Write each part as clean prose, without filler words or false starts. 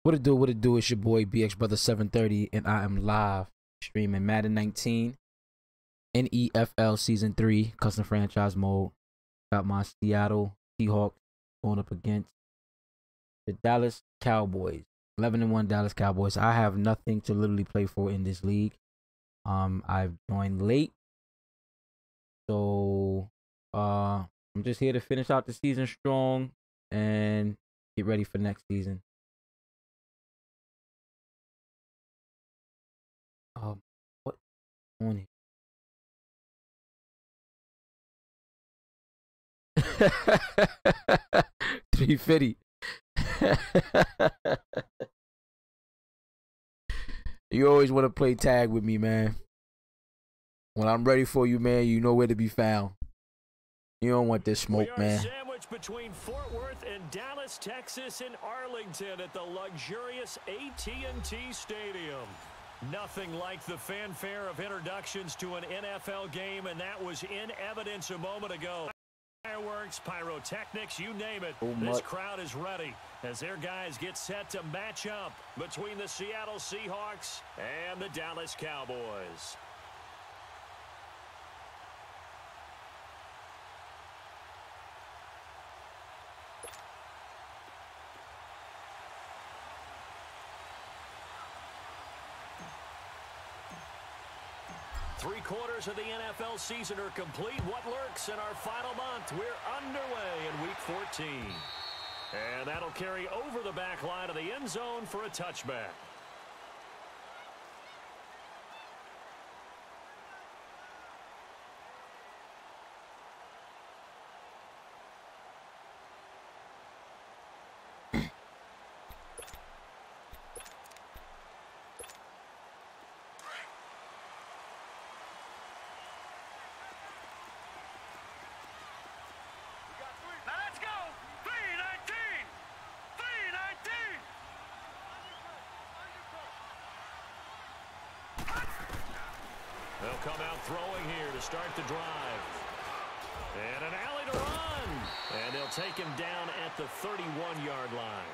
What it do? What it do? It's your boy BX Brother 730, and I am live streaming Madden 19, NEFL Season 3, custom franchise mode. Got my Seattle Seahawks going up against the Dallas Cowboys. 11-1 Dallas Cowboys. I have nothing to literally play for in this league. I've joined late, so I'm just here to finish out the season strong and get ready for next season. What on it? 350. You always want to play tag with me, man. When I'm ready for you, man, you know where to be found. You don't want this smoke, man. Sandwiched between Fort Worth and Dallas, Texas, and Arlington at the luxurious AT&T Stadium. Nothing like the fanfare of introductions to an NFL game, and that was in evidence a moment ago. Fireworks, pyrotechnics, you name it. This crowd is ready as their guys get set to match up between the Seattle Seahawks and the Dallas Cowboys. Three-quarters of the NFL season are complete. What lurks in our final month? We're underway in Week 14. And that'll carry over the back line of the end zone for a touchback. They'll come out throwing here to start the drive. And an alley to run. And they'll take him down at the 31-yard line.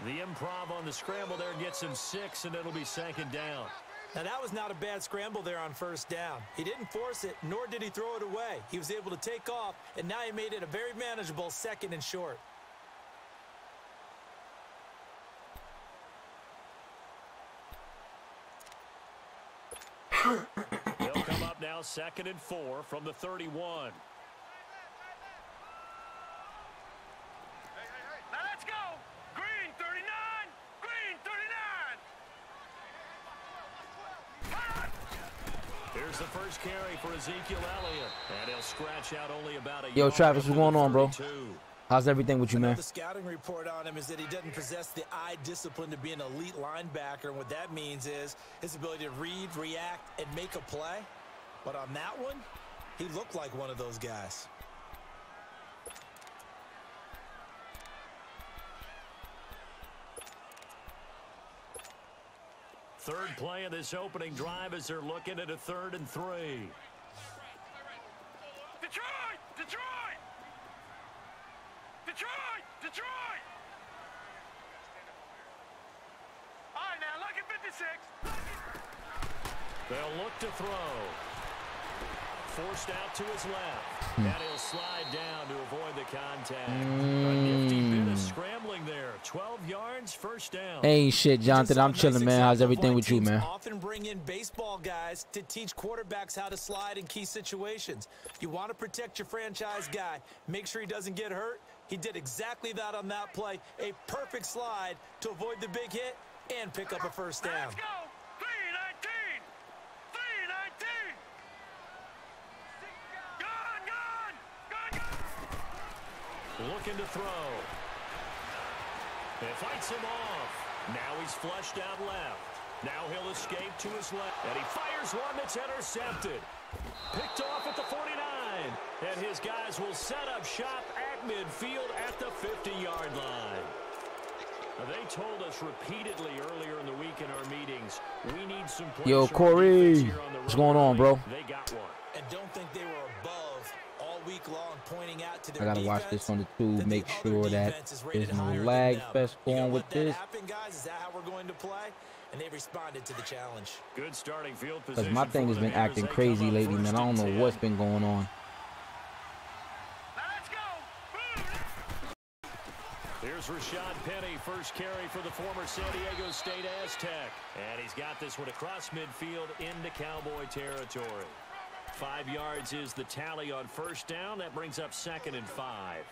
The improv on the scramble there gets him 6, and it'll be second down. Now, that was not a bad scramble there on first down. He didn't force it, nor did he throw it away. He was able to take off, and now he made it a very manageable second and short. They'll come up now 2nd and 4 from the 31. Now let's go. Green 39. Green 39. Here's the first carry for Ezekiel Elliott. And he'll scratch out only about a Yo, Travis, what's going on, bro? How's everything with you, man? The scouting report on him is that he doesn't possess the eye discipline to be an elite linebacker, and what that means is his ability to read, react, and make a play. But on that one, he looked like one of those guys. Third play of this opening drive as they're looking at a 3rd and 3. Detroit! Detroit! Detroit! Detroit! All right, now, look at 56. They'll look to throw. Forced out to his left. And he'll slide down to avoid the contact. A nifty bit of scrambling there. 12 yards, first down. Ain't shit, Jonathan. I'm chilling, man. How's everything with you, man? Often bring in baseball guys to teach quarterbacks how to slide in key situations. You want to protect your franchise guy. Make sure he doesn't get hurt. He did exactly that on that play. A perfect slide to avoid the big hit and pick up a first down. Let's go. 319. 319. Gone. Looking to throw. It fights him off. Now he's flushed out left. Now he'll escape to his left. And he fires one that's intercepted. Picked off at the 49. And his guys will set up shop at midfield at the 50-yard line. Now, they told us repeatedly earlier in the week in our meetings, we need some players. Yo, Corey, what's going on, bro? They got one. And don't think they were above all week long, pointing out to their I gotta watch this on the tube, make sure that there's no lag fest going with this. that how we're going to play? And they responded to the challenge. Good starting field Because position. my thing has been acting crazy lately, man. I don't know what's been going on. Let's go. Here's Rashad Penny, first carry for the former San Diego State Aztec. And he's got this one across midfield into Cowboy territory. 5 yards is the tally on first down. That brings up 2nd and 5.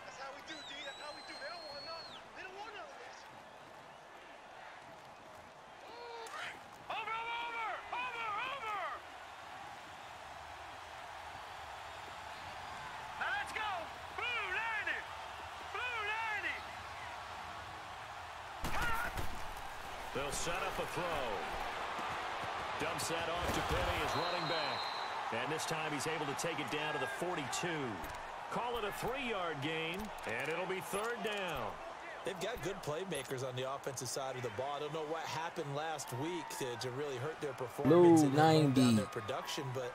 That's how we do, D. That's how we do. They don't want none. They don't want none of this. Over. Now let's go. Blue 90. Blue 90. They'll set up a throw. Dumps that off to Penny as running back. And this time he's able to take it down to the 42. Call it a 3-yard gain, and it'll be 3rd down. They've got good playmakers on the offensive side of the ball. I don't know what happened last week to really hurt their performance and slow down their production, but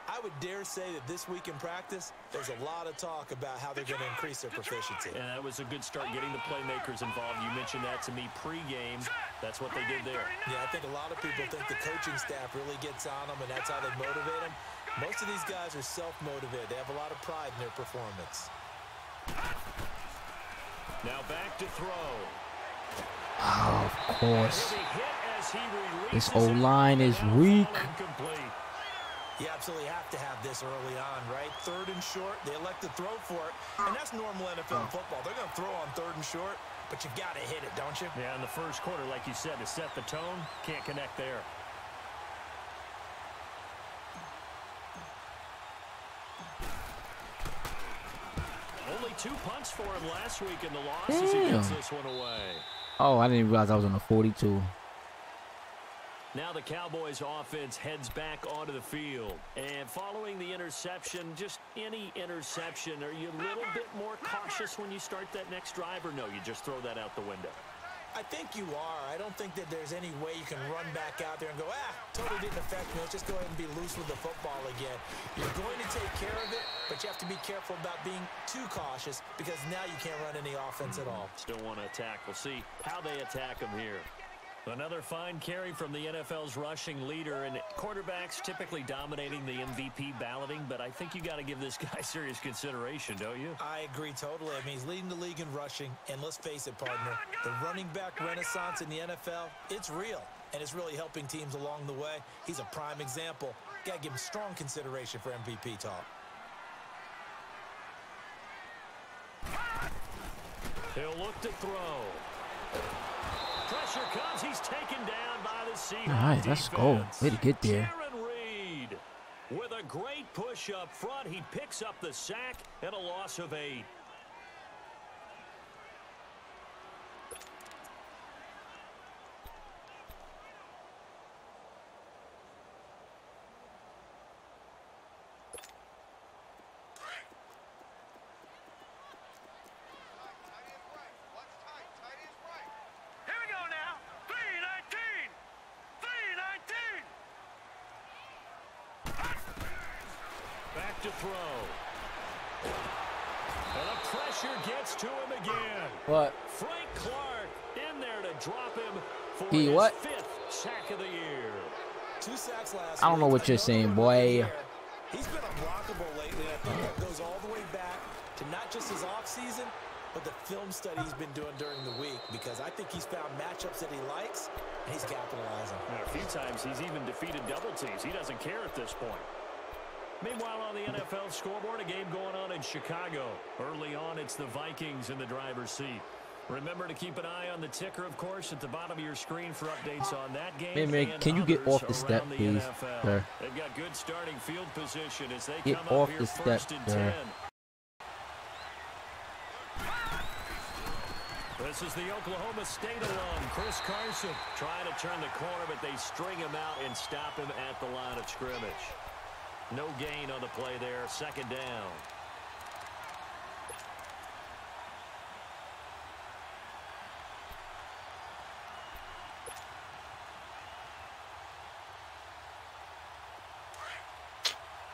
I would dare say that this week in practice, there's a lot of talk about how they're going to increase their proficiency. And that was a good start getting the playmakers involved. You mentioned that to me pre-game. That's what they did there. Yeah, I think a lot of people think the coaching staff really gets on them, and that's how they motivate them. Most of these guys are self-motivated. They have a lot of pride in their performance. Now back to throw. Oh, of course. He'll be hit as he This releases it. O-line is weak. Incomplete. You absolutely have to have this early on, right? 3rd and short, they elect to throw for it, and that's normal NFL football. They're going to throw on 3rd and short, but you got to hit it, don't you? Yeah, in the first quarter, like you said, to set the tone, can't connect there. Only 2 punts for him last week in the loss as he gets this one away. Oh, I didn't realize I was on a 42. Now the Cowboys offense heads back onto the field. And following the interception, just any interception, are you a little bit more cautious when you start that next drive, or no, you just throw that out the window? I think you are. I don't think that there's any way you can run back out there and go, totally didn't affect me. Let's just go ahead and be loose with the football again. You're going to take care of it, but you have to be careful about being too cautious because now you can't run any offense at all. Still want to attack. We'll see how they attack them here. Another fine carry from the NFL's rushing leader, and quarterbacks typically dominating the MVP balloting, but I think you got to give this guy serious consideration, don't you? I agree totally. I mean, he's leading the league in rushing, and let's face it, partner, the running back renaissance in the NFL, it's real, and it's really helping teams along the way. He's a prime example. Got to give him strong consideration for MVP talk. He'll look to throw. Pressure comes. He's taken down by the Seahawks. All right, let's go. Way to get there. Jaron Reed with a great push up front. He picks up the sack and a loss of 8. To throw. And the pressure gets to him again. What? Frank Clark in there to drop him for He his what? 5th sack of the year. 2 sacks last I don't know week. what you're saying, boy. He's been unblockable lately. I think that goes all the way back to not just his offseason, but the film study he's been doing during the week, because I think he's found matchups that he likes, and he's capitalizing. And a few times he's even defeated double teams. He doesn't care at this point. Meanwhile, on the NFL scoreboard, a game going on in Chicago. Early on, it's the Vikings in the driver's seat. Remember to keep an eye on the ticker, of course, at the bottom of your screen for updates on that game. Hey, man, can you get off the step, please, sir? They've got good starting field position as they Get come off up here the step, first and sir. 10. This is the Oklahoma State alum, Chris Carson, trying to turn the corner, but they string him out and stop him at the line of scrimmage. No gain on the play there. 2nd down.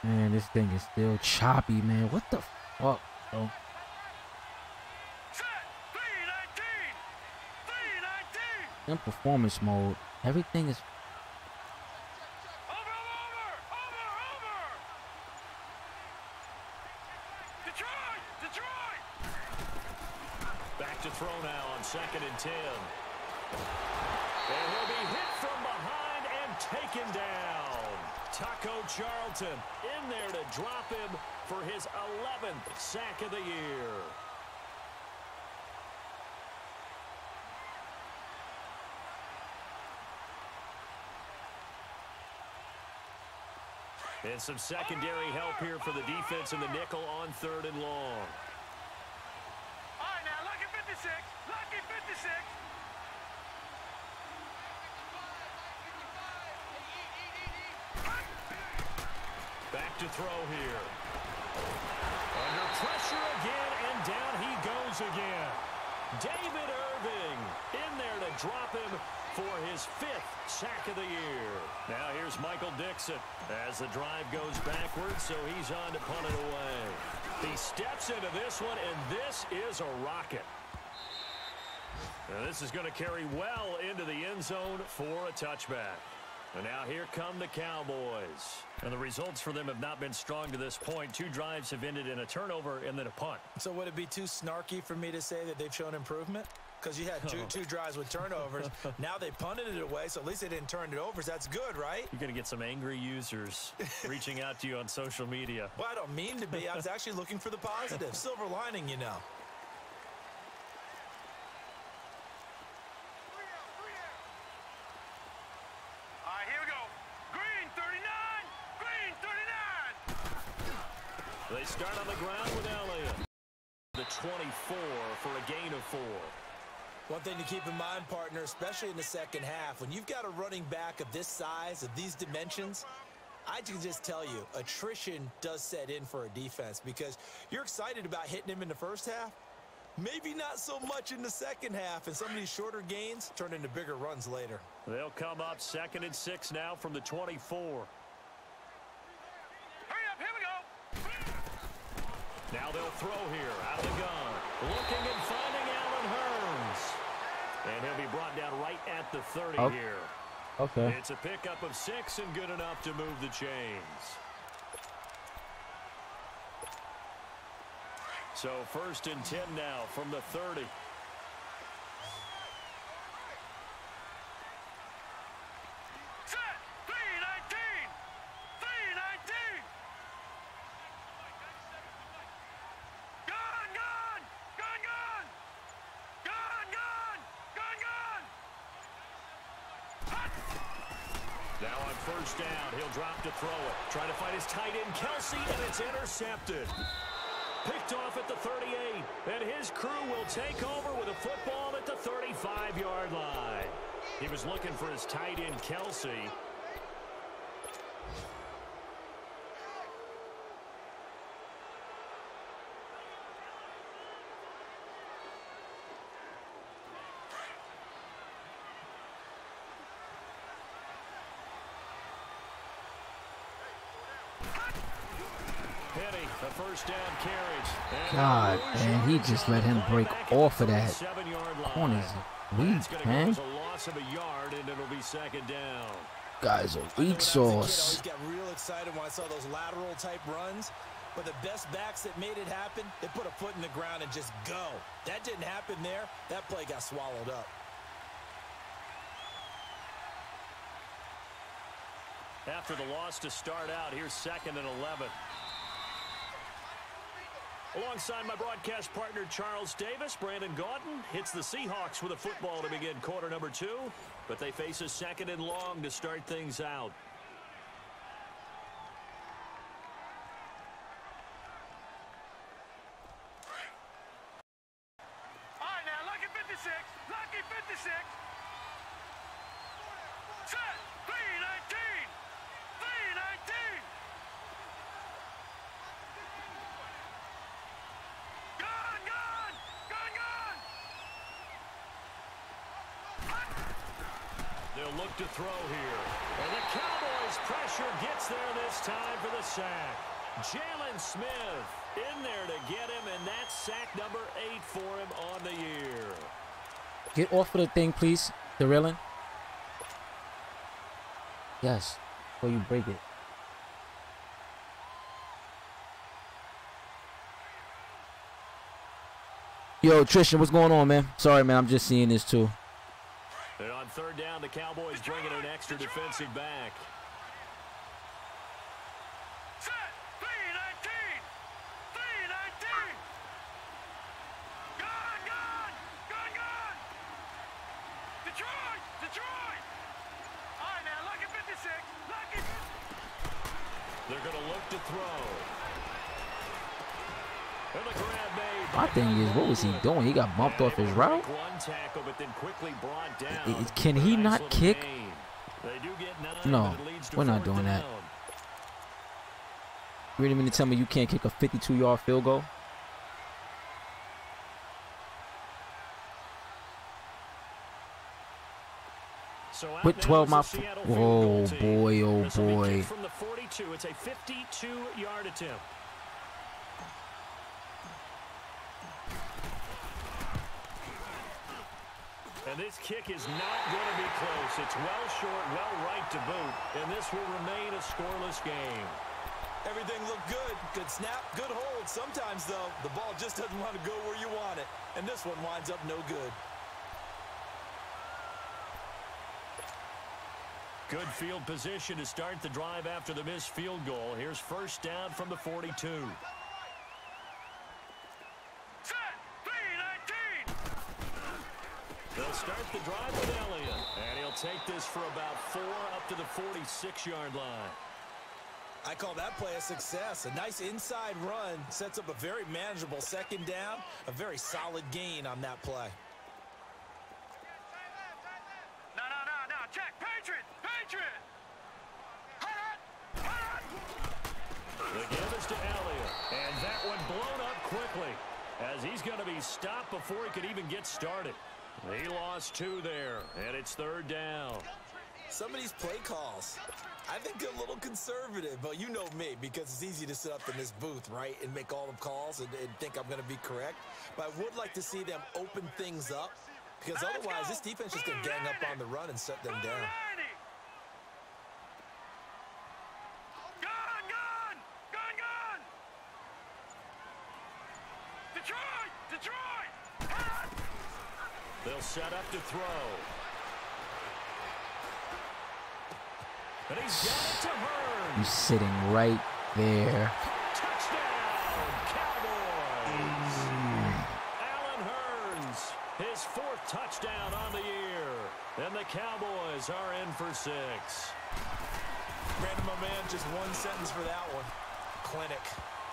Man, this thing is still choppy, man. What the fuck, bro? Set. 319. 319. In performance mode, everything is. Back to throw now on 2nd and 10. And he'll be hit from behind and taken down. Taco Charlton in there to drop him for his 11th sack of the year. And some secondary help here for the defense in the nickel on 3rd and long. All right, now, lucky 56. Lucky 56. Back to throw here. Under pressure again, and down he goes again. David Irving in there to drop him for his 5th sack of the year. Now here's Michael Dixon as the drive goes backwards, so he's on to punt it away. He steps into this one, and this is a rocket. Now this is going to carry well into the end zone for a touchback. And now here come the Cowboys. And the results for them have not been strong to this point. 2 drives have ended in a turnover and then a punt. So would it be too snarky for me to say that they've shown improvement? Because you had two drives with turnovers. Now they punted it away, so at least they didn't turn it over. So that's good, right? You're going to get some angry users reaching out to you on social media. Well, I don't mean to be. I was actually looking for the positive. Silver lining, you know. All right, here we go. Green 39. Green 39. They start on the ground with Elliott. The 24 for a gain of 4. One thing to keep in mind, partner, especially in the second half, when you've got a running back of this size, of these dimensions, I can just tell you, attrition does set in for a defense because you're excited about hitting him in the first half. Maybe not so much in the second half, and some of these shorter gains turn into bigger runs later. They'll come up 2nd and 6 now from the 24. Hurry up, here we go. Now they'll throw here out of the gun. Looking and finding Allen Hurns. And he'll be brought down right at the 30 here. Okay. It's a pickup of 6 and good enough to move the chains. So 1st and 10 now from the 30. Set. 319. 319. Gun, gun. Gun, gun. Gun, gun. Gun, gun. Hot. Now on 1st down, he'll drop to throw it. Trying to find his tight end, Kelsey, and it's intercepted. Picked off at the 38, and his crew will take over with a football at the 35-yard line. He was looking for his tight end, Kelsey. Penny, the 1st down carriage. God, man, he just let him break off of that. Corner's weak, man. A loss of a yard, and it'll be 2nd down. Guys are weak sauce. I got real excited when I saw those lateral type runs. But the best backs that made it happen, they put a foot in the ground and just go. That didn't happen there. That play got swallowed up. After the loss to start out, here's 2nd and 11. Alongside my broadcast partner, Charles Davis, Brandon Gaudin hits the Seahawks with a football to begin quarter number 2, but they face a 2nd and long to start things out. All right, now, lucky 56. Lucky 56. Set. 319. 319. Gun, gun. Gun, gun. They'll look to throw here. And the Cowboys' pressure gets there this time for the sack. Jalen Smith in there to get him, and that's sack number 8 for him on the year. Get off of the thing, please. The reeling? Yes. Before you break it. Yo, Tristan, what's going on, man? Sorry, man. I'm just seeing this too. And on third down, the Cowboys bringing an extra defensive back. Set. 319. 319. Gun. Detroit. All right, now, lucky 56. Lucky. They're going to look to throw. And the grab made. My thing is, what was he doing? He got bumped off his route? One tackle, but then quickly brought down. Can he not Nice kick? gain. They do get 9, No, but it leads to we're not 4th doing that. down. You really mean to tell me you can't kick a 52-yard field goal? So out With now 12 is my... the Seattle field Oh, goal team. boy, oh, This will be boy. kicked from the 42. It's a 52-yard attempt. And this kick is not going to be close. It's well short, well right to boot. And this will remain a scoreless game. Everything looked good. Good snap, good hold. Sometimes, though, the ball just doesn't want to go where you want it. And this one winds up no good. Good field position to start the drive after the missed field goal. Here's first down from the 42. Set. 319. They'll start the drive with Elliott. And he'll take this for about 4 up to the 46-yard line. I call that play a success. A nice inside run sets up a very manageable second down. A very solid gain on that play. No. Check. Patriot. The give is to Elliott. And that one blown up quickly as he's going to be stopped before he could even get started. He lost 2 there, and it's third down. Some of these play calls, I think a little conservative, but you know me, because it's easy to sit up in this booth, right, and make all the calls and think I'm going to be correct. But I would like to see them open things up, because otherwise this defense is going to gang up on the run and shut them down. Gun. Detroit. They'll set up to throw. And he's got it to Hearns. You sitting right there. Touchdown, Cowboys. Allen Hearns, his 4th touchdown on the year. And the Cowboys are in for 6. Brandon, my man, just one sentence for that one. Clinic.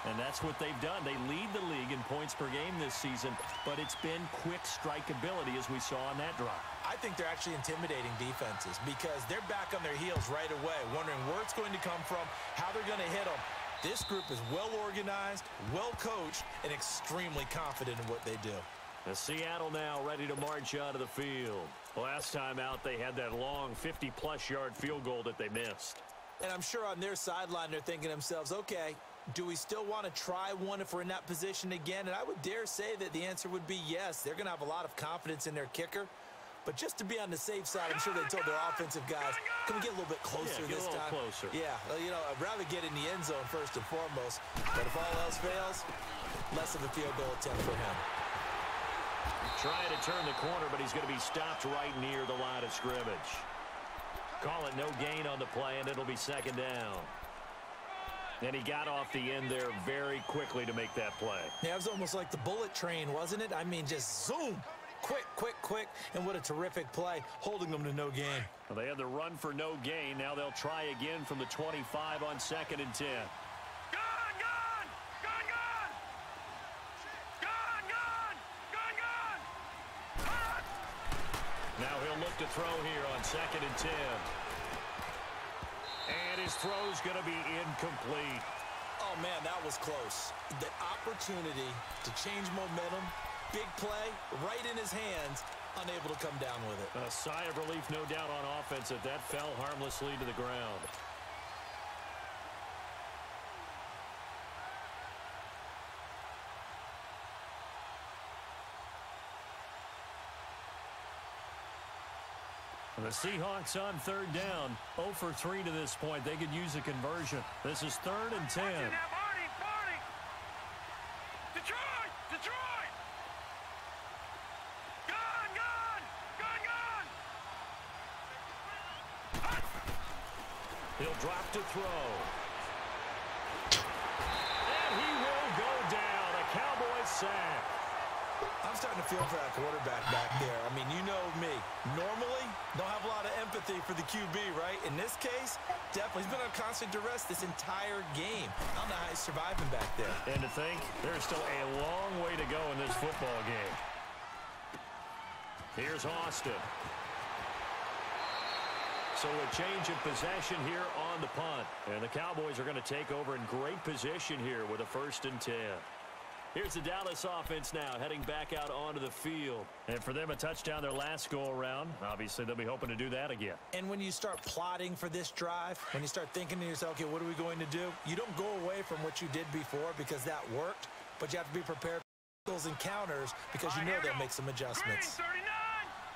And that's what they've done. They lead the league in points per game this season, but it's been quick strikeability as we saw on that drive. I think they're actually intimidating defenses because they're back on their heels right away, wondering where it's going to come from, how they're going to hit them. This group is well organized, well coached, and extremely confident in what they do. The Seattle now ready to march out of the field. Last time out, they had that long 50-plus yard field goal that they missed. And I'm sure on their sideline they're thinking to themselves, okay, do we still want to try one if we're in that position again? And I would dare say that the answer would be yes. They're going to have a lot of confidence in their kicker. But just to be on the safe side, I'm sure they told their offensive guys, can we get a little bit closer this time? Closer. Yeah, well, you know, I'd rather get in the end zone first and foremost. But if all else fails, less of a field goal attempt for him. Trying to turn the corner, but he's going to be stopped right near the line of scrimmage. Call it no gain on the play, and it'll be second down. And he got off the end there very quickly to make that play. Yeah, it was almost like the bullet train, wasn't it? I mean, just zoom. Quick. And what a terrific play, holding them to no gain. Well, they had the run for no gain. Now they'll try again from the 25 on 2nd and 10. Now he'll look to throw here on 2nd and 10. And his throw's going to be incomplete. Oh, man, that was close. The opportunity to change momentum, big play, right in his hands, unable to come down with it. A sigh of relief, no doubt, on offense that that fell harmlessly to the ground. The Seahawks on third down, 0 for 3 to this point. They could use a conversion. This is 3rd and 10. Detroit! Detroit! Gone! He'll drop to throw. And he will go down. A Cowboys sack. I'm starting to feel for that quarterback back there. I mean, you know me. Normally, don't have a lot of empathy for the QB, right? In this case, definitely. He's been on constant duress this entire game. I don't know how he's surviving back there. And to think, there's still a long way to go in this football game. Here's Austin. So a change of possession here on the punt. And the Cowboys are going to take over in great position here with a 1st and 10. Here's the Dallas offense now, heading back out onto the field. And for them, a touchdown their last go-around. Obviously, they'll be hoping to do that again. And when you start plotting for this drive, when you start thinking to yourself, okay, what are we going to do? You don't go away from what you did before because that worked, but you have to be prepared for those encounters because you know they'll make some adjustments.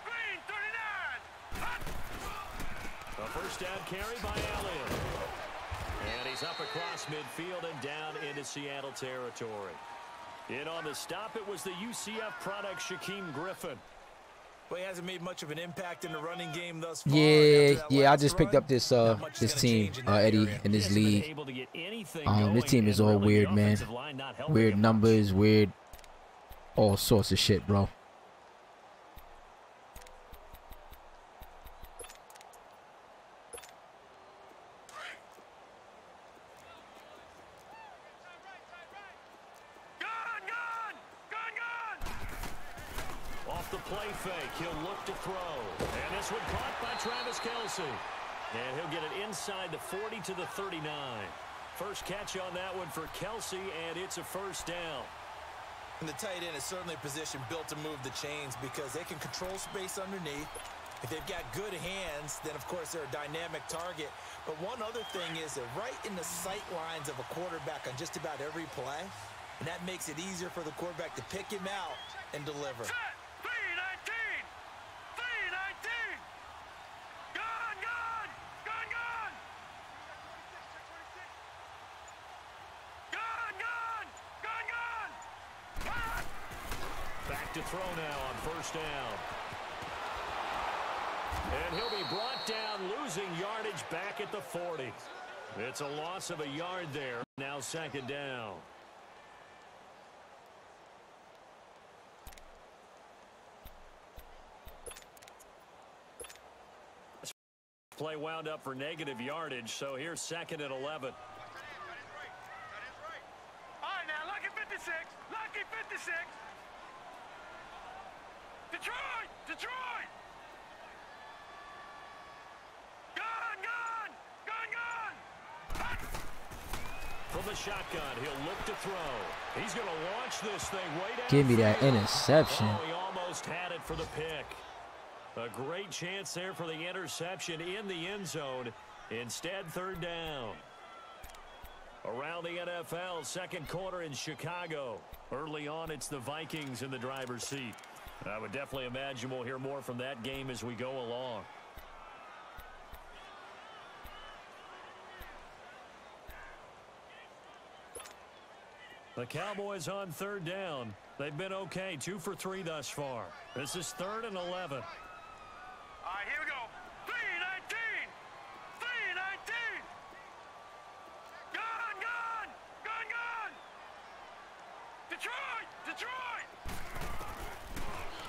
Green 39! A first down carry by Elliott. And he's up across midfield and down into Seattle territory. In on the stop, it was the UCF product, Shaquem Griffin. Well, he hasn't made much of an impact in the running game thus far. Yeah, I just picked up this team, Eddie, in this league. This team is all weird, man. Weird numbers, weird, all sorts of shit, bro. Off the play fake, he'll look to throw. And this one caught by Travis Kelce. And he'll get it inside the 40 to the 39. First catch on that one for Kelce, and it's a first down. And the tight end is certainly a position built to move the chains because they can control space underneath. If they've got good hands, then, of course, they're a dynamic target. But one other thing is they're right in the sight lines of a quarterback on just about every play. And that makes it easier for the quarterback to pick him out and deliver. 319! 319! Gone! Gone! Gone! Gone! Gone! Gone! Gone! Back to throw now on first down. And he'll be brought down, losing yardage back at the 40. It's a loss of a yard there. Now 2nd down. Play wound up for negative yardage, so here's 2nd and 11. That is right. All right, now, lucky 56. Lucky 56. Detroit! Detroit! Gone! Gone! Gone! From the shotgun, he'll look to throw. He's going to launch this thing way down. Give me that interception. Oh, he almost had it for the pick. A great chance there for the interception in the end zone. Instead, 3rd down. Around the NFL, 2nd quarter in Chicago. Early on, it's the Vikings in the driver's seat. I would definitely imagine we'll hear more from that game as we go along. The Cowboys on 3rd down. They've been okay, 2 for 3 thus far. This is 3rd and 11. All right, here we go. 319! 319! Gone! Gone! Gone! Gone! Detroit! Detroit!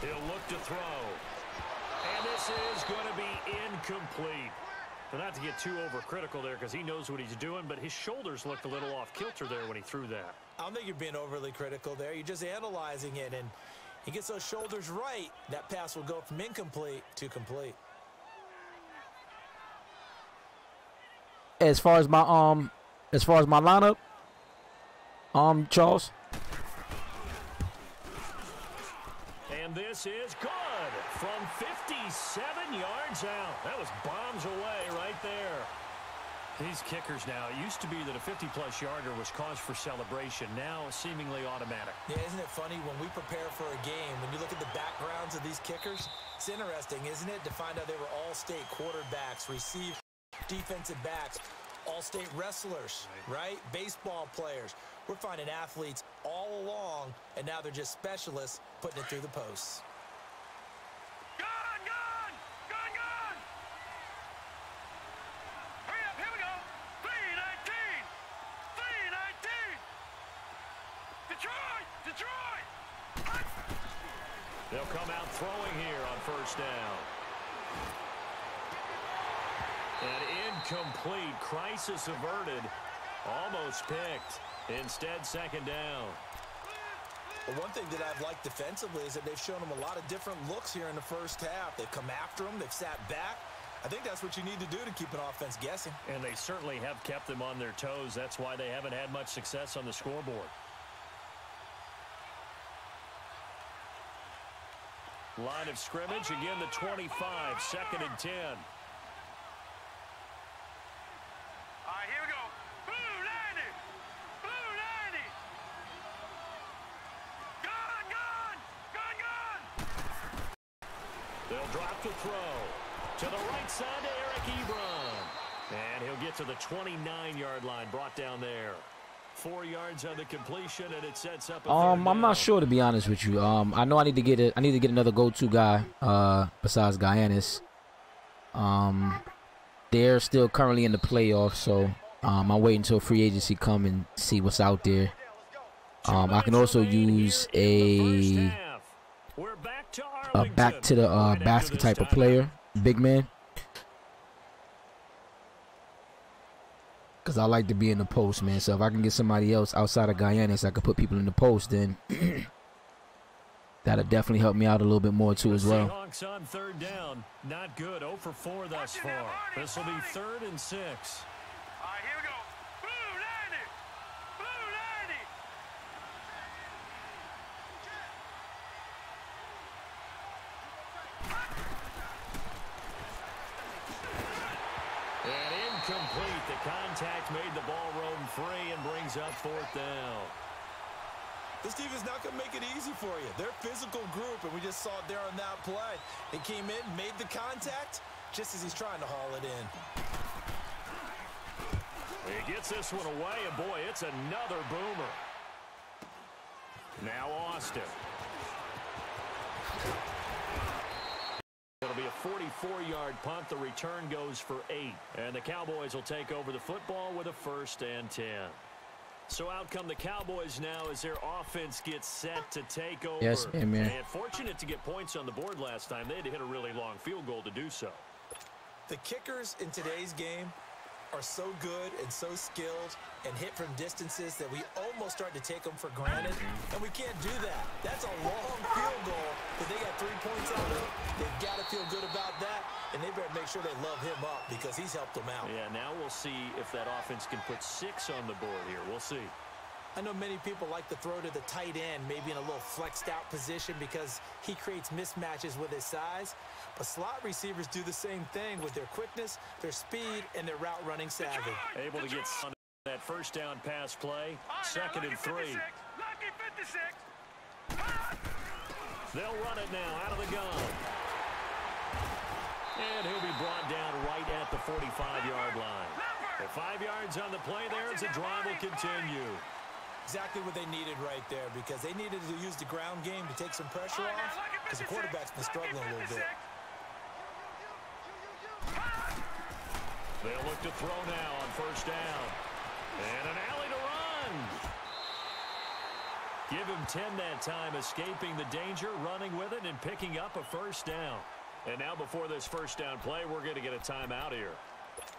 He'll look to throw. And this is going to be incomplete. So not to get too overcritical there because he knows what he's doing, but his shoulders looked a little off kilter there when he threw that. I don't think you're being overly critical there. You're just analyzing it, and he gets those shoulders right. That pass will go from incomplete to complete. As far as my lineup, Charles. And this is good from 57 yards out. That was bombs away right there. These kickers now, it used to be that a 50-plus yarder was cause for celebration. Now, seemingly automatic. Yeah, isn't it funny when we prepare for a game, when you look at the backgrounds of these kickers, it's interesting, isn't it, to find out they were all-state quarterbacks, receive defensive backs, all-state wrestlers, right? Baseball players. We're finding athletes all along, and now they're just specialists putting it through the posts. They'll come out throwing here on first down. An incomplete, crisis averted, almost picked. Instead, second down. Well, one thing that I've liked defensively is that they've shown them a lot of different looks here in the first half. They've come after them. They've sat back. I think that's what you need to do to keep an offense guessing. And they certainly have kept them on their toes. That's why they haven't had much success on the scoreboard. Line of scrimmage, again the 25, 2nd and 10. All right, here we go. Blue 90. Blue 90. Gun. They'll drop the throw. To the right side to Eric Ebron. And he'll get to the 29-yard line, brought down there. 4 yards on the completion, and it sets up a I'm not sure, to be honest with you. I know I need to get another go-to guy besides Giannis. They're still currently in the playoffs, so I'm waiting until free agency come and see what's out there. I can also use a back to the basket type of player, big man. Because I like to be in the post, man. So if I can get somebody else outside of Giannis, I can put people in the post, then that'll definitely help me out a little bit more, too, as well. Seahawks on third down. Not good. 0 for 4 thus far. This will be 3rd and 6. All right, here we go. Blue 90. Blue 90. And incomplete. The contact made the ball roam free and brings up 4th down. This team is not going to make it easy for you. They're a physical group, and we just saw it there on that play. He came in, made the contact, just as he's trying to haul it in. He gets this one away, and boy, it's another boomer. Now Austin. It'll be a 44-yard punt. The return goes for 8. And the Cowboys will take over the football with a 1st and 10. So out come the Cowboys now as their offense gets set to take over. Yes, man. And fortunate to get points on the board last time. They had to hit a really long field goal to do so. The kickers in today's game are so good and so skilled and hit from distances that we almost start to take them for granted, and we can't do that. That's a long field goal that they got 3 points out of. They've got to feel good about that, and they better make sure they love him up because he's helped them out. Yeah, now we'll see if that offense can put 6 on the board here. We'll see. I know many people like to throw to the tight end, maybe in a little flexed out position because he creates mismatches with his size. But slot receivers do the same thing with their quickness, their speed, and their route running savvy. Able to get on that first down pass play. 2nd and 3. Lucky 56. They'll run it now out of the gun. And he'll be brought down right at the 45-yard line. At 5 yards on the play there as the drive will continue. Exactly what they needed right there because they needed to use the ground game to take some pressure off because the quarterback's been struggling a little bit. They'll look to throw now on first down. And an alley to run. Give him 10 that time, escaping the danger, running with it, and picking up a first down. And now before this first down play, we're going to get a timeout here,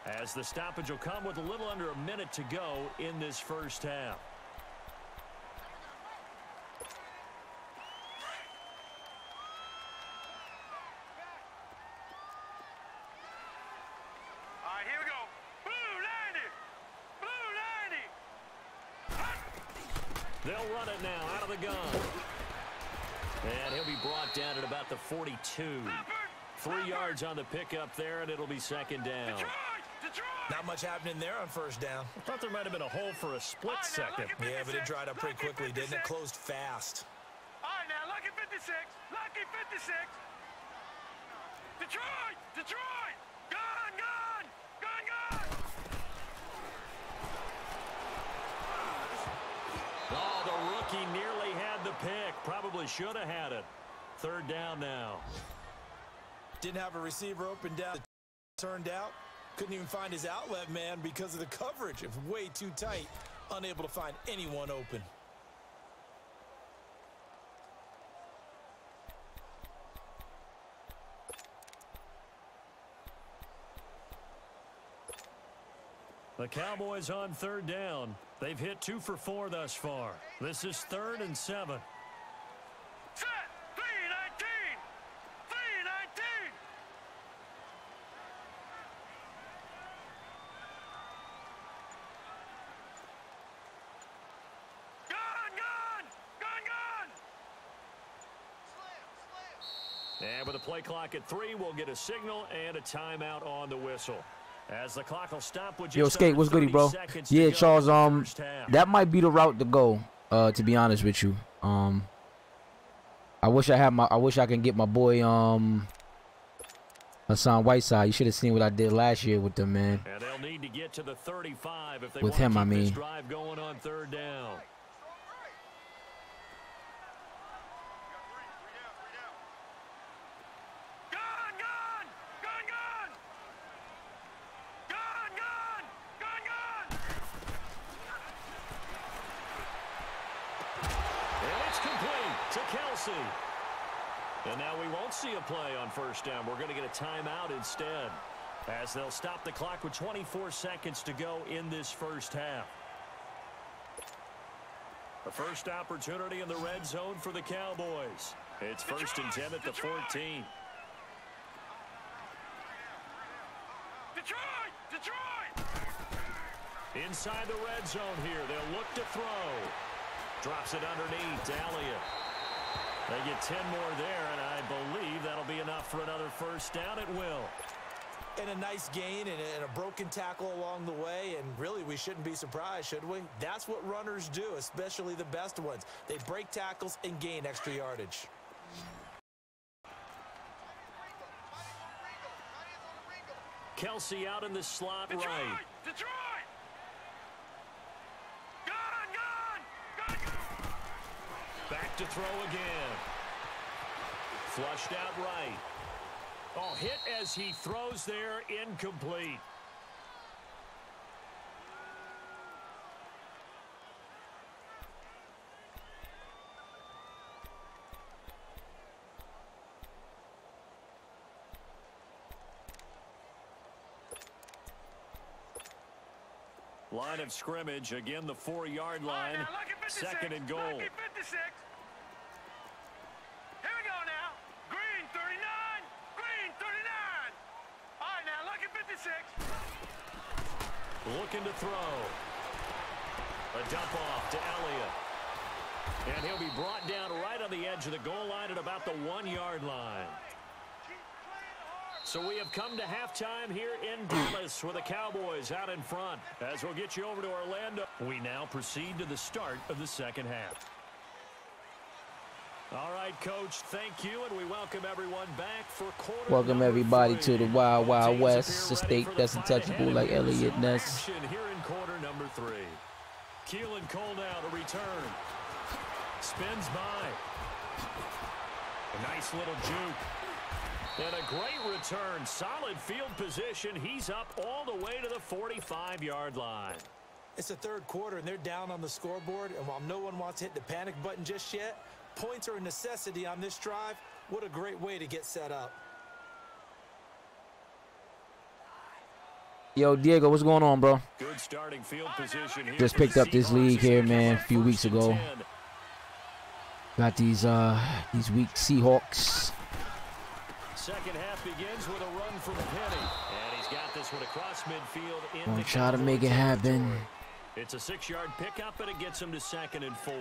as the stoppage will come with a little under a minute to go in this first half. They'll run it now out of the gun. And he'll be brought down at about the 42. 3 yards on the pickup there, and it'll be second down. Not much happening there on first down. I thought there might have been a hole for a split second. Yeah, but it dried up pretty quickly, didn't it? Closed fast. All right, now, lucky 56. Lucky 56. Detroit! Detroit! Gun, gun! Gun, gun! Oh, the rookie nearly had the pick. Probably should have had it. Third down now. Didn't have a receiver open down. Turned out. Couldn't even find his outlet man because of the coverage. It was way too tight. Unable to find anyone open. The Cowboys on third down. They've hit 2 for 4 thus far. This is 3rd and 7. Set! 319! 319! Gun, gun! Gun, gun! And with a play clock at 3, we'll get a signal and a timeout on the whistle. As the clock will stop with Yo, Skate, what's goody, bro? Yeah, Charles, that might be the route to go, to be honest with you. I wish I can get my boy Hassan Whiteside. You should have seen what I did last year with them, man. And they'll need to get to the 35 if they with want him, to keep I mean. this drive going on third down. And now we won't see a play on first down. We're going to get a timeout instead, as they'll stop the clock with 24 seconds to go in this first half. The first opportunity in the red zone for the Cowboys. It's 1st and 10 at the 14. Detroit! Detroit! Inside the red zone here. They'll look to throw. Drops it underneath to Elliott. They get 10 more there, and I believe that'll be enough for another first down. It will. And a nice gain and a broken tackle along the way, and really we shouldn't be surprised, should we? That's what runners do, especially the best ones. They break tackles and gain extra yardage. Kelsey out in the slot Detroit! right. Detroit! Gun, gun! Gun, gun! Back to throw again. Flushed out right. Oh, hit as he throws there, incomplete. Line of scrimmage, again the 4-yard line. Right, now, 2nd and goal. Lucky 56. Here we go now. Green 39. Green 39. All right, now, lucky 56. Looking to throw. A dump off to Elliott. And he'll be brought down right on the edge of the goal line at about the 1-yard line. So we have come to halftime here in Dallas with the Cowboys out in front. As we'll get you over to Orlando, we now proceed to the start of the second half. All right, Coach, thank you, and we welcome everyone back for quarter Welcome everybody 3. to the Wild Wild Teams West, the appear ready state for that's the fight untouchable ahead, like and here's Elliott some Ness. action here in quarter 3. Keelan Cole now to return. Spins by. A nice little juke. And a great return. Solid field position. He's up all the way to the 45-yard line. It's the third quarter, and they're down on the scoreboard, and while no one wants to hit the panic button just yet, points are a necessity on this drive. What a great way to get set up. Yo, Diego, what's going on, bro? Good starting field position here. Just picked up this league here, man, a few weeks ago. Got these weak Seahawks. Second half begins with a run from Penny, and he's got this one across midfield. Gonna try to make it happen. It's a 6-yard pickup, and it gets him to 2nd and 4.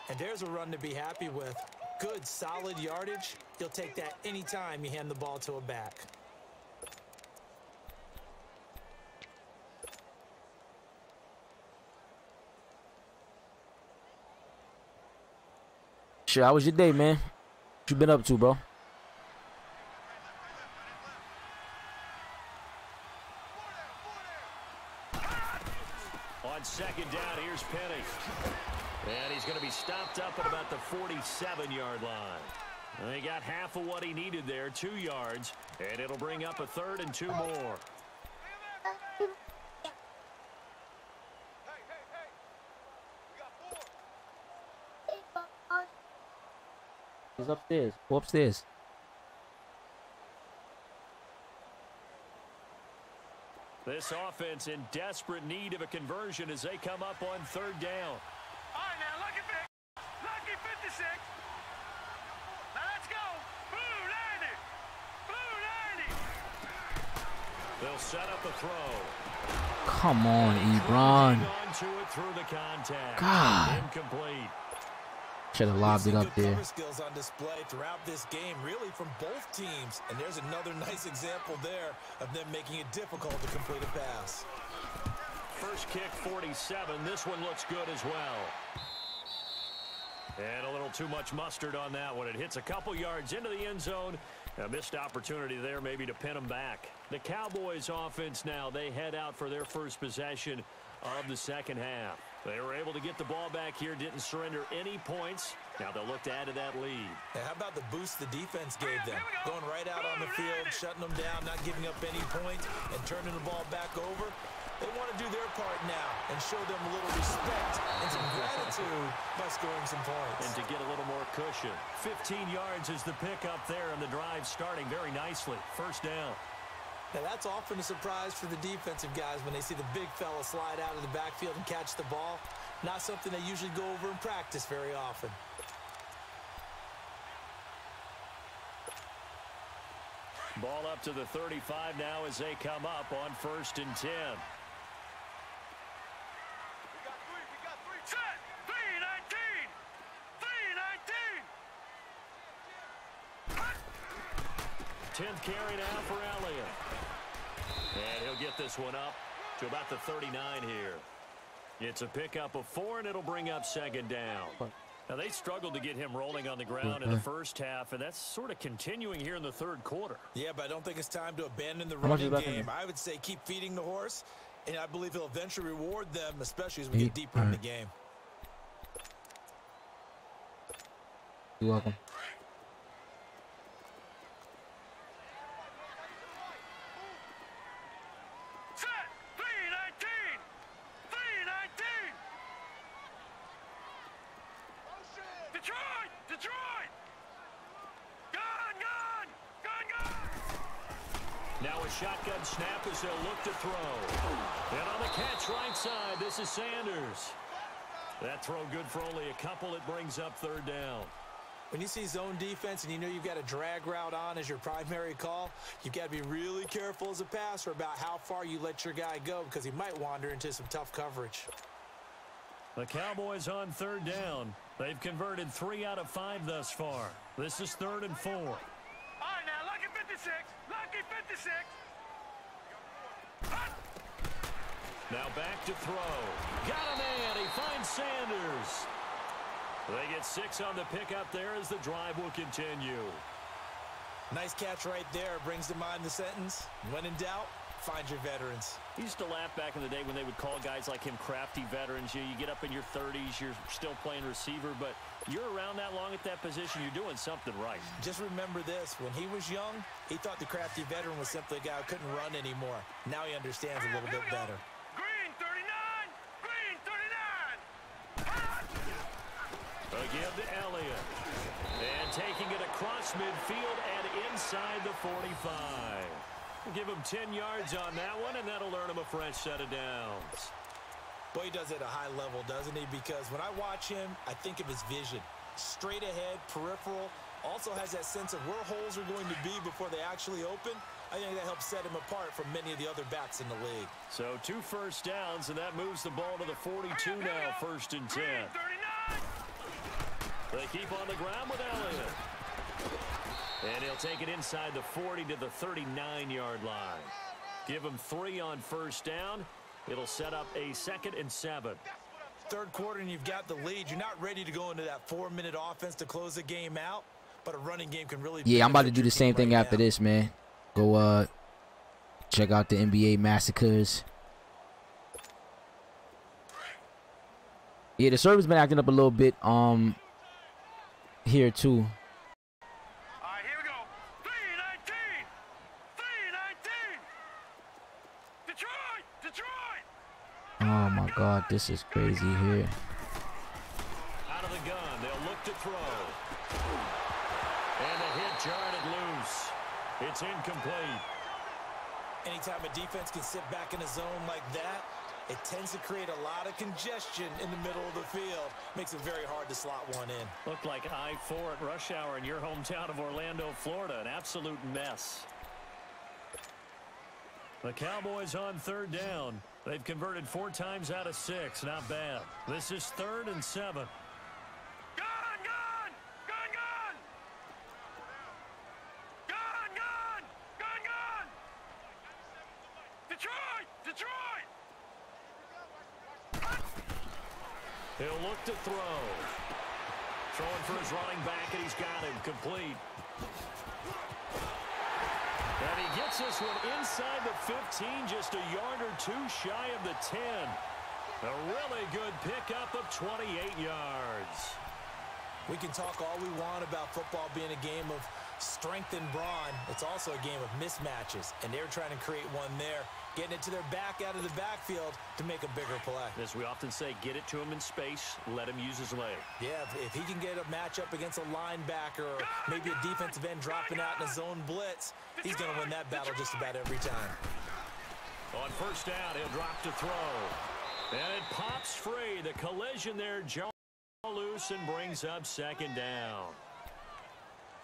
And there's a run to be happy with. Good, solid yardage. You'll take that anytime you hand the ball to a back. shit, how was your day, man? What you been up to, bro? On second down, here's Penny. And he's going to be stopped up at about the 47-yard line. And he got half of what he needed there, 2 yards. And it'll bring up a 3rd and 2 more. He's upstairs. Go upstairs. This offense in desperate need of a conversion as they come up on 3rd down. All right, now, lucky 56. Now, let's go. Blue 90. Blue 90. They'll set up a throw. Come on, Ebron. On to it through the contact. God. Incomplete. Should have lobbed it up there. Cover skills on display throughout this game, really from both teams. And there's another nice example there of them making it difficult to complete a pass. First kick, 47. This one looks good as well. And a little too much mustard on that one. It hits a couple yards into the end zone. A missed opportunity there maybe to pin them back. The Cowboys offense now, they head out for their first possession of the second half. They were able to get the ball back here, didn't surrender any points. Now they'll look to add to that lead. And how about the boost the defense gave them? Going right out on the field, shutting them down, not giving up any points, and turning the ball back over. They want to do their part now and show them a little respect and some gratitude by scoring some points. And to get a little more cushion. 15 yards is the pickup there, and the drive starting very nicely. First down. Now, that's often a surprise for the defensive guys when they see the big fella slide out of the backfield and catch the ball. Not something they usually go over in practice very often. Ball up to the 35 now as they come up on 1st and 10. We got three. Set. 3-19. 10th carry now for Elliott. And he'll get this one up to about the 39 here. It's a pickup of 4, and it'll bring up second down. Now, they struggled to get him rolling on the ground in the first half, and that's sort of continuing here in the 3rd quarter. Yeah, but I don't think it's time to abandon the running game. I would say keep feeding the horse, and I believe he'll eventually reward them, especially as we get deeper in the game. You're welcome. Set. 3-19. 3-19. Detroit. Detroit. Gun. Now a shotgun snap as they'll look to throw. And on the catch right side, this is Sanders. That throw good for only a couple. It brings up 3rd down. When you see zone defense and you know you've got a drag route on as your primary call, you've got to be really careful as a passer about how far you let your guy go because he might wander into some tough coverage. The Cowboys on 3rd down. They've converted 3 out of 5 thus far. This is 3rd and 4. All right, now, lucky 56. Lucky 56. Now back to throw. Got a man. He finds Sanders. They get 6 on the pickup there as the drive will continue. Nice catch right there. Brings to mind the sentence, when in doubt, find your veterans. He used to laugh back in the day when they would call guys like him crafty veterans. You get up in your 30s, you're still playing receiver, but you're around that long at that position, you're doing something right. Just remember this. When he was young, he thought the crafty veteran was simply a guy who couldn't run anymore. Now he understands a little bit better. Green 39. Green 39. Again to Elliott. And taking it across midfield and inside the 45. We'll give him 10 yards on that one, and that'll earn him a fresh set of downs. Boy, he does it at a high level, doesn't he? Because when I watch him, I think of his vision. Straight ahead, peripheral. Also has that sense of where holes are going to be before they actually open. I think that helps set him apart from many of the other backs in the league. So 2 first downs, and that moves the ball to the 42 now, 1st and 10. Green 39. They keep on the ground with Elliott. And he'll take it inside the 40 to the 39-yard line. Give him 3 on 1st down. It'll set up a 2nd and 7. third quarter and you've got the lead. You're not ready to go into that 4-minute offense to close the game out, but a running game can really. Yeah, I'm about to do the same thing after this, man. Go check out the NBA massacres. Yeah, the server's been acting up a little bit here too. All right, here we go. 319. 319. Detroit. Detroit. Oh my God, this is crazy here. Out of the gun, they'll look to throw. And a hit jarred it loose. It's incomplete. Anytime a defense can sit back in a zone like that, it tends to create a lot of congestion in the middle of the field. Makes it very hard to slot one in. Looked like I-4 at rush hour in your hometown of Orlando, Florida. An absolute mess. The Cowboys on third down. They've converted 4 times out of 6. Not bad. This is 3rd and 7. Gun, gun. Gun, gun. Gun, gun. Gun, gun. Detroit. Detroit. He'll look to throw. Throwing for his running back, and he's got him complete. And he gets this one inside the 15, just a yard or 2 shy of the 10. A really good pickup of 28 yards. We can talk all we want about football being a game of strength and brawn. It's also a game of mismatches, and they're trying to create one there, getting it to their back out of the backfield to make a bigger play. As we often say, get it to him in space, let him use his leg. Yeah, if he can get a matchup against a linebacker or maybe a defensive end dropping out in a zone blitz, he's going to win that battle just about every time. On first down, he'll drop to throw. And it pops free. The collision there, Joe loose and brings up 2nd down.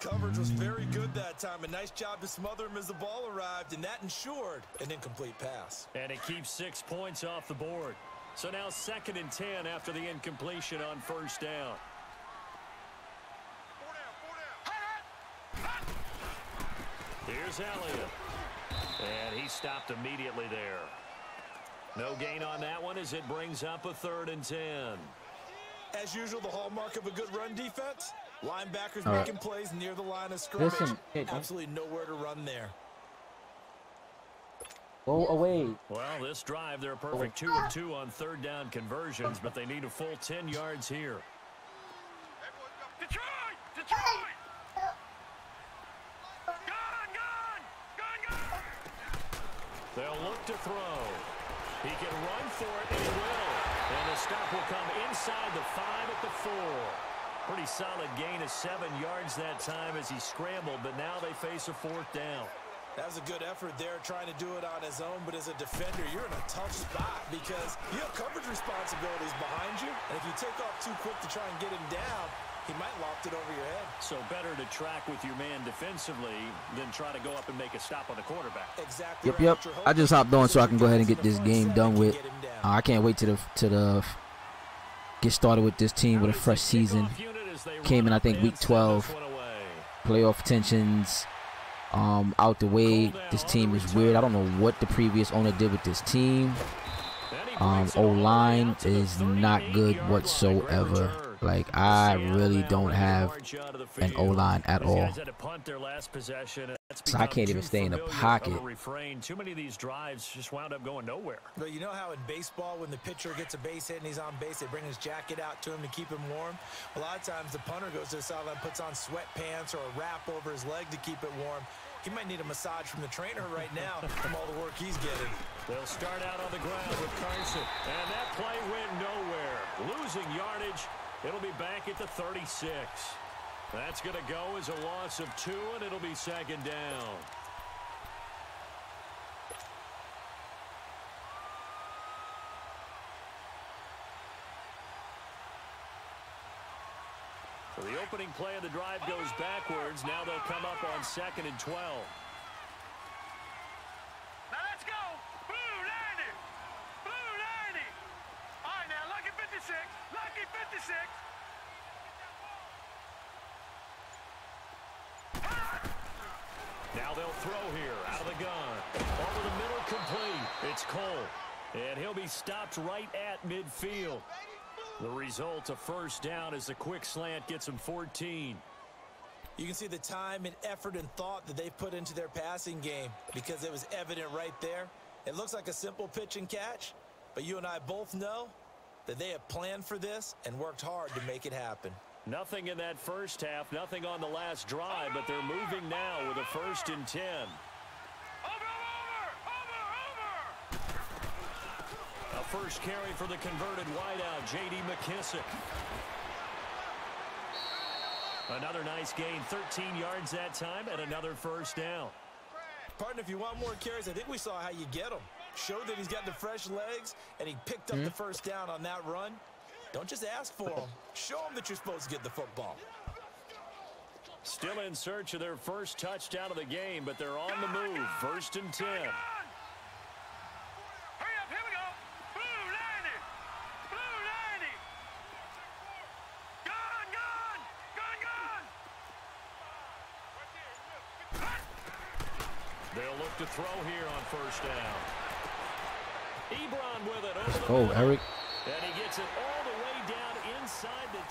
Coverage was very good that time. A nice job to smother him as the ball arrived, and that ensured an incomplete pass. And it keeps 6 points off the board. So now 2nd and 10 after the incompletion on first down. Here's Elliott. And he stopped immediately there. No gain on that one as it brings up a 3rd and 10. As usual, the hallmark of a good run defense, linebackers making plays near the line of scrimmage. Listen, absolutely nowhere to run there. Go away. Well, this drive, they're a perfect 2 of 2 on 3rd down conversions, but they need a full 10 yards here. Detroit! Detroit! Gun, gun! Gun, gun! They'll look to throw. He can run for it, and he will. And the stop will come inside the 5 at the 4. Pretty solid gain of 7 yards that time as he scrambled, but now they face a 4th down. That was a good effort there, trying to do it on his own, but as a defender, you're in a tough spot because you have coverage responsibilities behind you, and if you take off too quick to try and get him down, he might loft it over your head. So better to track with your man defensively than try to go up and make a stop on the quarterback. Exactly. Yep. I just hopped on so I can go ahead and get this game done with. I can't wait to get started with this team with a fresh season. Came in, I think, week 12. Playoff tensions out the way. This team is weird. I don't know what the previous owner did with this team. O-line is not good whatsoever. Like, I really don't have an O-line at all. So I can't even stay in the pocket. Too many of these drives just wound up going nowhere. But you know how in baseball, when the pitcher gets a base hit and he's on base, they bring his jacket out to him to keep him warm? A lot of times the punter goes to the sideline, puts on sweatpants or a wrap over his leg to keep it warm. He might need a massage from the trainer right now from all the work he's getting. They'll start out on the ground with Carson. And that play went nowhere. Losing yardage. It'll be back at the 36. That's going to go as a loss of 2, and it'll be 2nd down. So the opening play of the drive goes backwards. Now they'll come up on 2nd and 12. Now let's go! Blue 90! Blue 90! All right, now, lucky 56! Lucky 56! Now they'll throw here out of the gun. Over the middle, complete. It's Cole. And he'll be stopped right at midfield. The result, a first down as the quick slant gets him 14. You can see the time and effort and thought that they've put into their passing game because it was evident right there. It looks like a simple pitch and catch, but you and I both know that they have planned for this and worked hard to make it happen. Nothing in that first half, nothing on the last drive, but they're moving now with a 1st and 10. A first carry for the converted wideout, J.D. McKissick. Another nice gain, 13 yards that time, and another first down. Partner, if you want more carries, I think we saw how you get them. Showed that he's got the fresh legs, and he picked up the first down on that run. Don't just ask for them. Show them that you're supposed to get the football. Still in search of their first touchdown of the game, but they're on the move. 1st and 10. Hurry up, here we go. Blue 90. Blue 90. Gone, gone. Gone, gone. They'll look to throw here on first down. Ebron with it. Let's go, Eric. And he gets it all the way down inside the 10.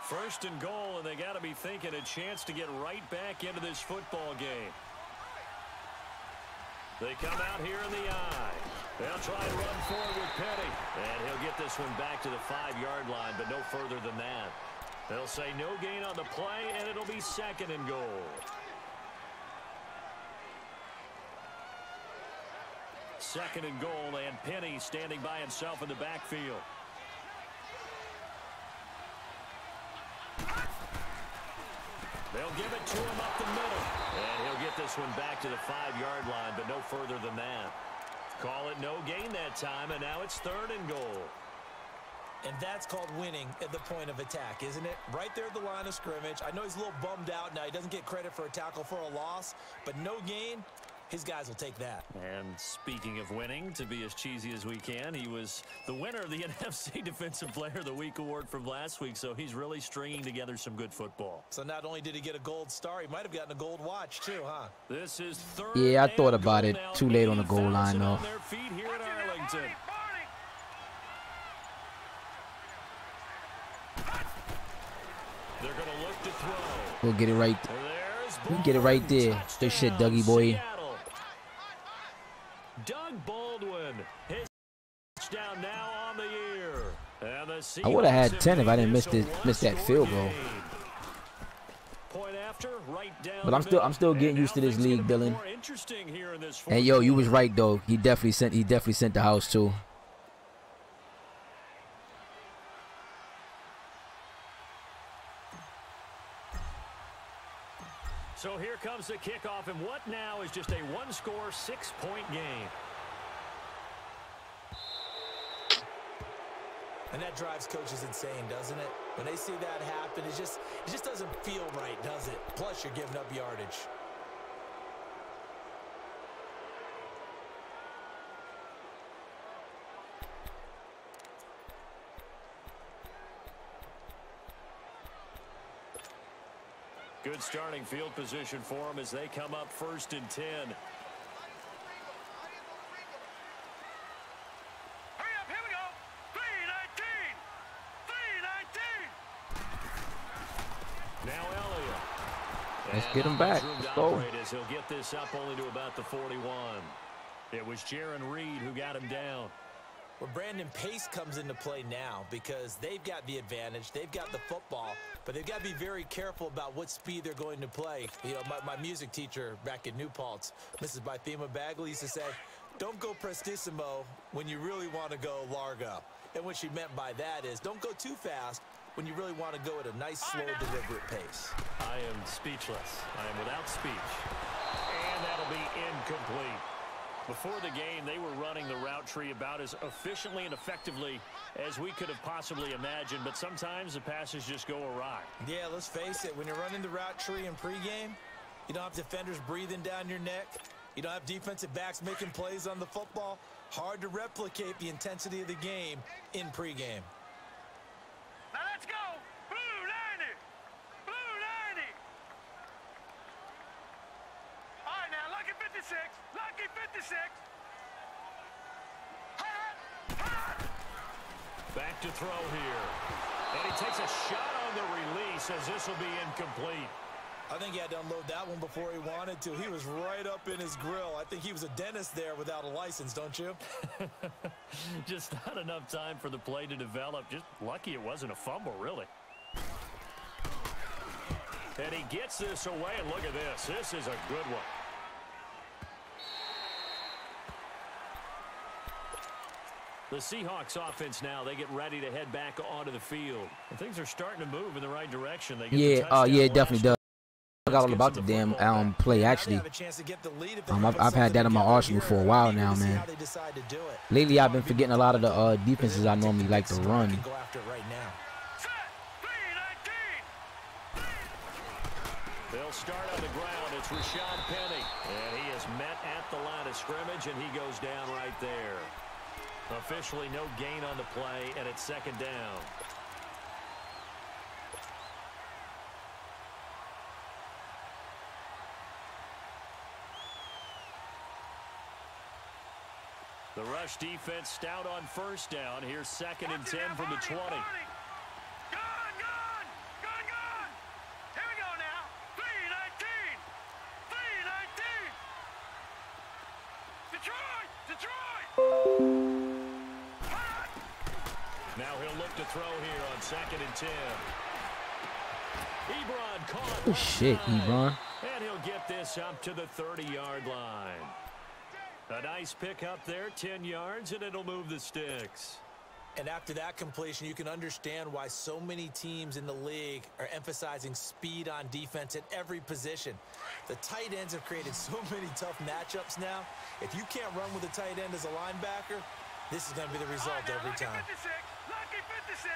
First and goal, and they got to be thinking a chance to get right back into this football game. They come out here in the eye. They'll try and run forward with Petty. And he'll get this one back to the 5-yard line, but no further than that. They'll say no gain on the play, and it'll be 2nd and goal. Second and goal, and Penny standing by himself in the backfield. They'll give it to him up the middle. And he'll get this one back to the 5-yard line, but no further than that. Call it no gain that time, and now it's 3rd and goal. And that's called winning at the point of attack, isn't it? Right there at the line of scrimmage. I know he's a little bummed out now. He doesn't get credit for a tackle for a loss, but no gain, his guys will take that. And speaking of winning, to be as cheesy as we can, he was the winner of the NFC Defensive Player of the Week award from last week, so he's really stringing together some good football. So not only did he get a gold star, he might have gotten a gold watch too, huh? This is 3rd. Yeah, I thought about it. Too late on the goal line, though. On their feet here at Arlington. They're going to look to throw. We'll get it right. We get it right there. Good shit, Dougie boy. Seattle. Doug Baldwin, his touchdown now on the year. And the I would have had Seahawks 10 if I didn't have miss that field goal. Point after, right down But I'm still getting used to this league, Dylan. This And yo, you was right though. He definitely sent the house too. So here comes the kickoff, and what now is just a one-score, 6-point game. And that drives coaches insane, doesn't it? When they see that happen, it just doesn't feel right, does it? Plus, you're giving up yardage. Good starting field position for them as they come up 1st and 10. Hurry up, here we go. 319. 319. Now Elliott. Let's get him back. Let's go. As he'll get this up only to about the 41. It was Jaron Reed who got him down. Well, Brandon, pace comes into play now because they've got the advantage. They've got the football, but they've got to be very careful about what speed they're going to play. You know, my music teacher back at New Paltz, Mrs. Bythema Bagley, used to say, don't go prestissimo when you really want to go largo. And what she meant by that is don't go too fast when you really want to go at a nice, slow, deliberate pace. I am speechless. I am without speech. And that'll be incomplete. Before the game, they were running the route tree about as efficiently and effectively as we could have possibly imagined, but sometimes the passes just go awry. Yeah, let's face it. When you're running the route tree in pregame, you don't have defenders breathing down your neck. You don't have defensive backs making plays on the football. Hard to replicate the intensity of the game in pregame. Now let's go. Blue 90. Back to throw here. And he takes a shot on the release as this will be incomplete. I think he had to unload that one before he wanted to. He was right up in his grill. I think he was a dentist there without a license, don't you? Just not enough time for the play to develop. Just lucky it wasn't a fumble, really. And he gets this away, and look at this. This is a good one. The Seahawks offense now, they get ready to head back onto the field. And things are starting to move in the right direction. They get yeah, it definitely does. I forgot all about the damn play, actually. I've had that in my arsenal for a while now, man. Lately, I've been forgetting a lot of the defenses I normally like to run. They'll start on the ground. It's Rashad Penny. And he is met at the line of scrimmage, and he goes down right there. Officially no gain on the play, and it's second down. The rush defense stout on first down. Here's second and 10 from the 20. Gone! Here we go now. 3-19. Detroit! Now he'll look to throw here on second and 10. Ebron caught. Oh, shit, Ebron. And he'll get this up to the 30-yard line. A nice pick up there, 10 yards, and it'll move the sticks. And after that completion, you can understand why so many teams in the league are emphasizing speed on defense at every position. The tight ends have created so many tough matchups now. If you can't run with a tight end as a linebacker, this is going to be the result every time. Lucky 56.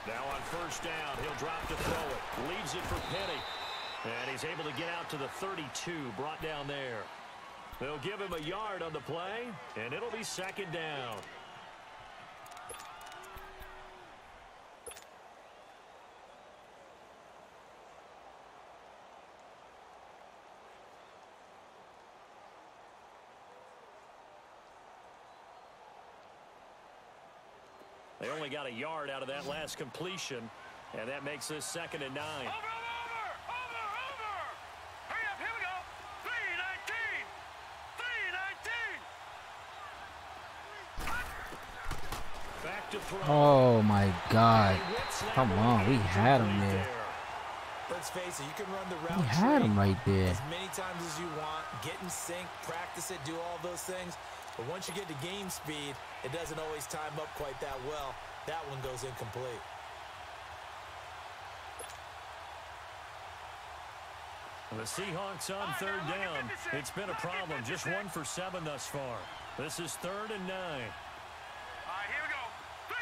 Now on first down, he'll drop to throw it. Leaves it for Penny. And he's able to get out to the 32, brought down there. They'll give him a yard on the play, and it'll be second down. They only got a yard out of that last completion, and that makes this second and 9. Over. Hurry up, here we go. 3-19. Back to throw. Oh, my God. Come on, we had him there. Let's face it, you can run the route. We had him right there. As many times as you want, get in sync, practice it, do all those things. But once you get to game speed, it doesn't always time up quite that well. That one goes incomplete. The Seahawks on third down. It's been a problem. Just 1 for 7 thus far. This is 3rd and 9. All right, here we go. 3-19.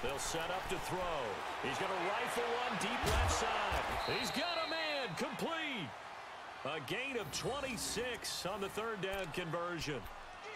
They'll set up to throw. He's going to rifle one deep left side. He's got a man. Complete. A gain of 26 on the third down conversion.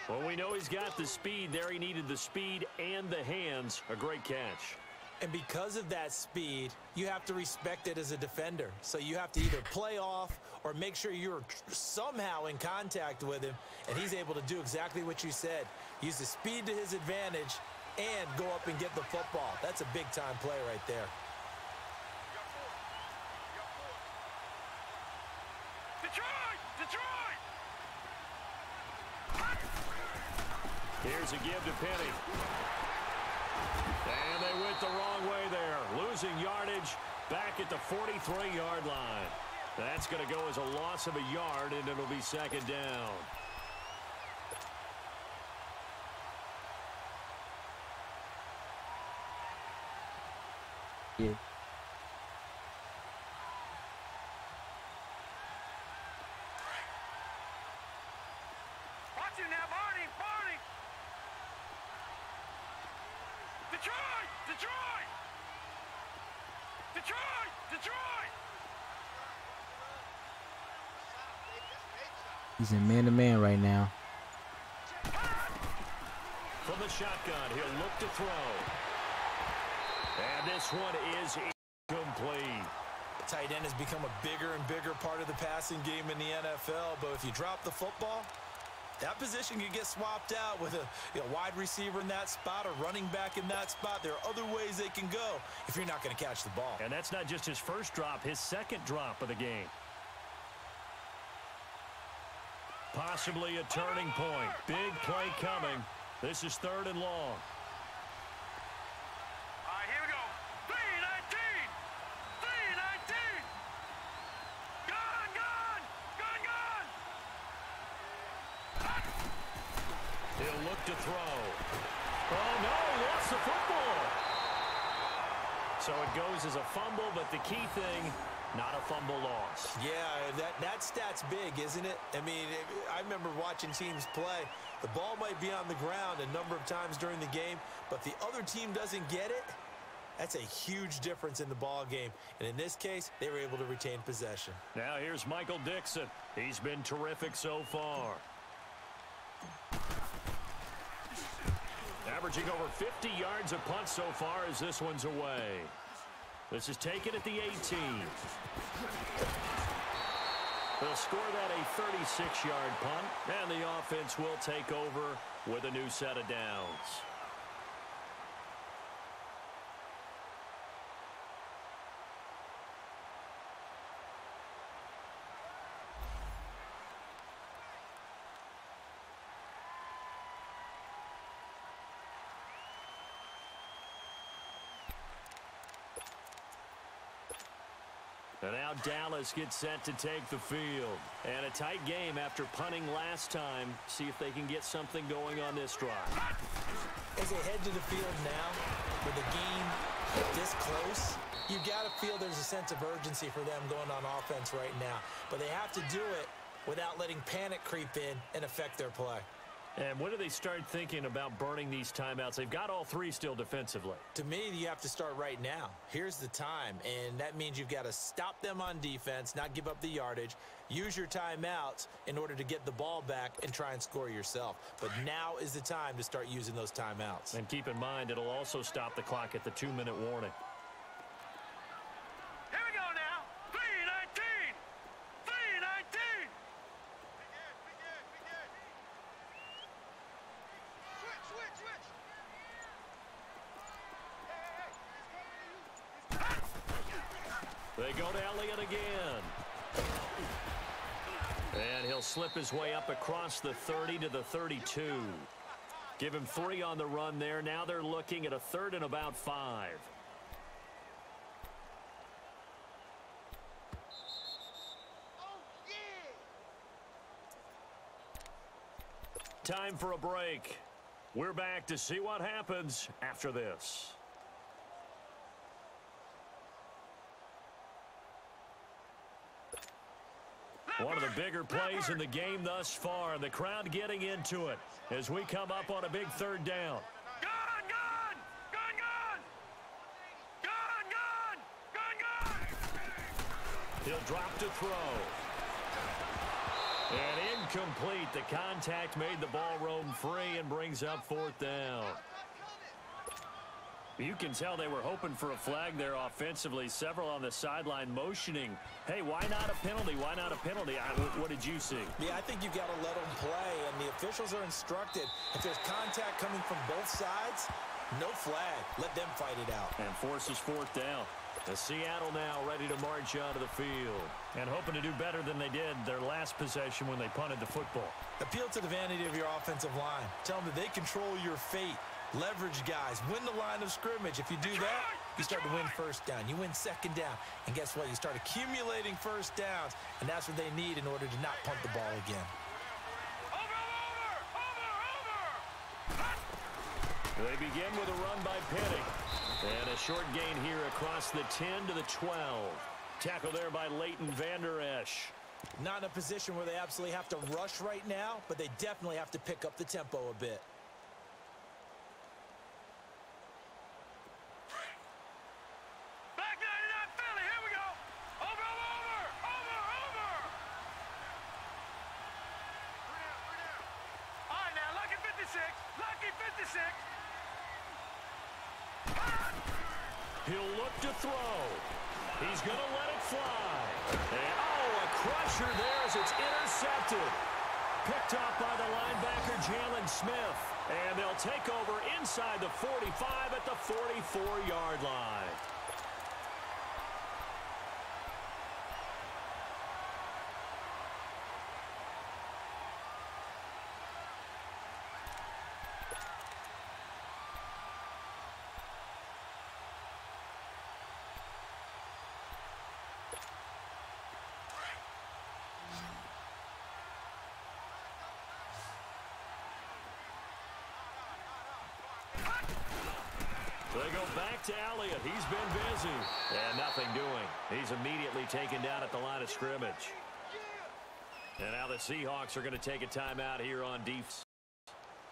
Well, we know he's got the speed there. He needed the speed and the hands. A great catch. And because of that speed, you have to respect it as a defender. So you have to either play off or make sure you're somehow in contact with him. And he's able to do exactly what you said. Use the speed to his advantage and go up and get the football. That's a big-time play right there. Detroit! Here's a give to Penny. And they went the wrong way there. Losing yardage back at the 43-yard line. That's going to go as a loss of a yard, and it'll be second down. Yeah. Watch it now, Barney! Detroit! He's in man-to-man right now. From the shotgun, he'll look to throw. And this one is incomplete. Tight end has become a bigger and bigger part of the passing game in the NFL, but if you drop the football, that position can get swapped out with a wide receiver in that spot, a running back in that spot. There are other ways they can go if you're not going to catch the ball. And that's not just his first drop, his second drop of the game. Possibly a turning point. Big play coming. This is 3rd and long. All right, here we go. 3-19. 3-19. Gun, gun, gun, gun. He'll look to throw. Oh, no, he lost the football. So it goes as a fumble, but the key thing, not a fumble loss. Yeah, that stat's big, isn't it? I mean, I remember watching teams play. The ball might be on the ground a number of times during the game, but if the other team doesn't get it, that's a huge difference in the ball game. And in this case, they were able to retain possession. Now here's Michael Dixon. He's been terrific so far. Averaging over 50 yards a punt so far as this one's away. This is taken at the 18. They'll score that a 36-yard punt, and the offense will take over with a new set of downs. And now Dallas gets set to take the field. And a tight game after punting last time. See if they can get something going on this drive. As they head to the field now, with the game this close, you got to feel there's a sense of urgency for them going on offense right now. But they have to do it without letting panic creep in and affect their play. And when do they start thinking about burning these timeouts? They've got all three still defensively. To me, you have to start right now. Here's the time, and that means you've got to stop them on defense, not give up the yardage, use your timeouts in order to get the ball back and try and score yourself. But now is the time to start using those timeouts. And keep in mind, it'll also stop the clock at the 2-minute warning. Here we go now. 3-19. 3-19. They go to Elliott again. And he'll slip his way up across the 30 to the 32. Give him 3 on the run there. Now they're looking at a 3rd and about 5. Time for a break. We're back to see what happens after this. One of the bigger plays in the game thus far, and the crowd getting into it as we come up on a big 3rd down. Gun, gun, gun, gun. Gun, gun, gun, gun. He'll drop to throw. And incomplete. The contact made the ball roam free and brings up 4th down. You can tell they were hoping for a flag there offensively. Several on the sideline motioning. Hey, why not a penalty? Why not a penalty? What did you see? Yeah, I think you've got to let them play, and the officials are instructed. If there's contact coming from both sides, no flag. Let them fight it out. And forces 4th down. The Seattle now ready to march onto the field. And hoping to do better than they did their last possession when they punted the football. Appeal to the vanity of your offensive line. Tell them that they control your fate. Leverage guys. Win the line of scrimmage. If you do that, you start to win 1st down. You win 2nd down. And guess what? You start accumulating 1st downs. And that's what they need in order to not punt the ball again. They begin with a run by Penning. And a short gain here across the 10 to the 12. Tackle there by Leighton Vander Esch. Not in a position where they absolutely have to rush right now, but they definitely have to pick up the tempo a bit. Lucky 56. He'll look to throw. He's going to let it it fly. And, oh, a crusher there as it's intercepted. Picked up by the linebacker, Jalen Smith. And they'll take over inside the 45 at the 44-yard line. They go back to Elliott. He's been busy. And nothing doing. He's immediately taken down at the line of scrimmage. And now the Seahawks are going to take a timeout here on defense,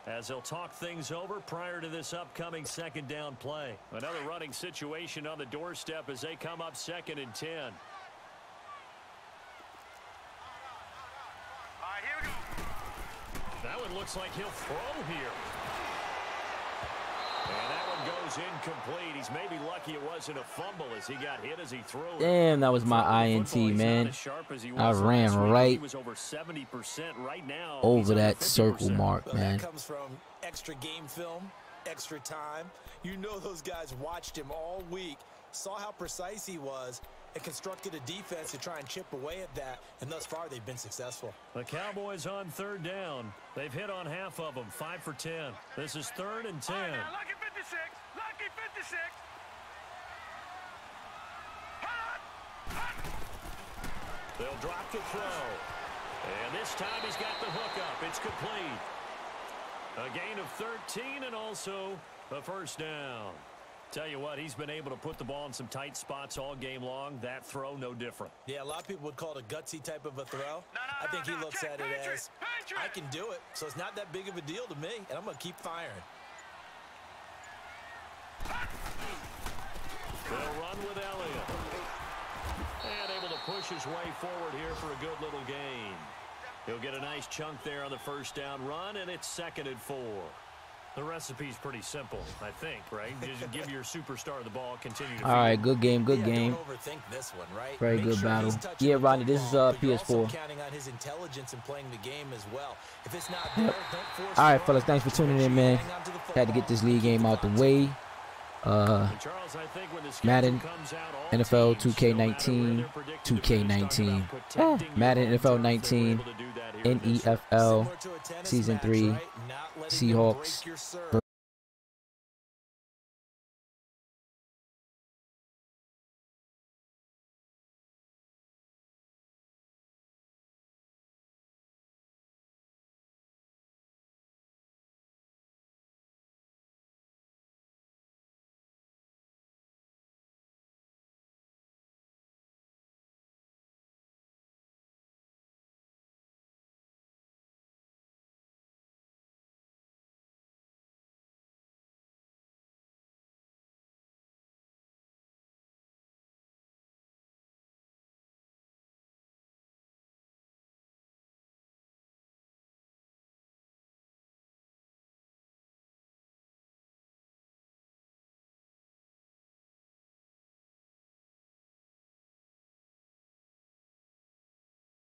as they'll talk things over prior to this upcoming second down play. Another running situation on the doorstep as they come up 2nd and 10. All right, here we go. That one looks like he'll throw here. And that one goes incomplete. He's maybe lucky it wasn't a fumble as he got hit as he threw it. Damn, that was my INT, man. I ran right over that circle mark, man. That comes from extra game film, extra time. You know those guys watched him all week, saw how precise he was, and constructed a defense to try and chip away at that, and thus far they've been successful. The Cowboys on 3rd down. They've hit on half of them, 5 for 10. This is 3rd and 10. All right, now, lucky 56. Lucky 56. They'll drop the throw. And this time he's got the hook up. It's complete. A gain of 13 and also a first down. Tell you what, he's been able to put the ball in some tight spots all game long. That throw, no different. Yeah, a lot of people would call it a gutsy type of a throw. I think he looks at it as, I can do it, so it's not that big of a deal to me, and I'm going to keep firing. They'll run with Elliott. And able to push his way forward here for a good little gain. He'll get a nice chunk there on the first down run, and it's 2nd and 4. The recipe's pretty simple, I think, right? Just give your superstar the ball, continue to All right, good game, good game. Don't overthink this one, right? Very good battle. Yeah, Rodney, this is PS4. Counting on his intelligence and playing the game as well. If it's not there, don't force. All right, fellas, thanks for tuning in, man. Had to get this league game out the way. Madden, NFL 2K19, 2K19, Madden NFL 19, NEFL Season 3, Seahawks.